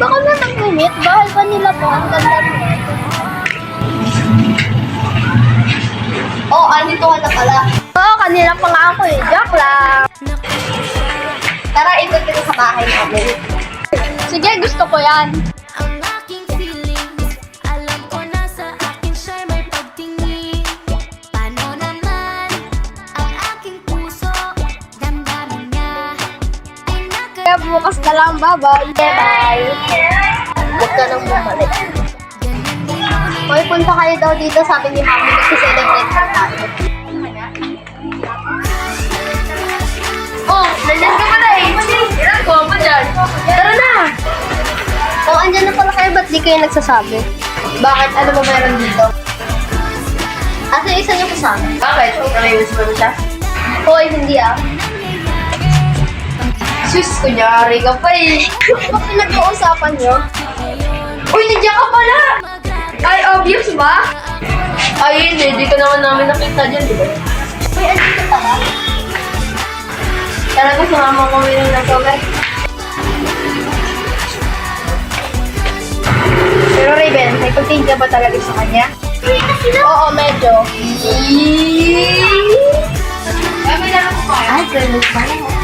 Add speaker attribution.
Speaker 1: Baka na nag-meet. Bahay pa nila po. Ang ganda mo. Oh, andito ka na pala. Oo, kanila pa nga ako eh. Joke lang. Tara, ikot dito sa bahay namin. Sige, gusto ko yan.
Speaker 2: Ang aking feelings, alam ko na sa akin siya'y may pagtingin. Paano naman ang aking puso, damdamin niya ay
Speaker 1: Kaya bukas na lang, bye-bye. Bye. Huwag ka nang bumalik. Hoy, punta kayo daw dito, sabi ni Mami, nag-celebrate ka tayo.
Speaker 3: Oh, nandiyan ka pala eh. Ilan ko pa dyan? Tara na!
Speaker 1: Oh, andyan na pala kayo, ba't di kayo nagsasabi?
Speaker 3: Bakit? Ano ba meron dito?
Speaker 1: Asa isa niyo kasama?
Speaker 3: Bakit? Namiwas mo siya?
Speaker 1: Hoy, hindi ah.
Speaker 3: Sus, kunyari ka pa eh.
Speaker 1: Ano pinag-uusapan niyo?
Speaker 3: Uy, nandiyan ka pala! Ay, obvious ba? Ay, hindi ka naman namin nakita dyan, di ba?
Speaker 1: Hoy, andito pala.
Speaker 3: Talaga sumama ko rin ng sober. Pero Raven, may pagtingin ka ba talaga sa kanya?
Speaker 1: Oo, medyo.
Speaker 3: Ay, may lang ako pa.
Speaker 1: Ay, girl, pala.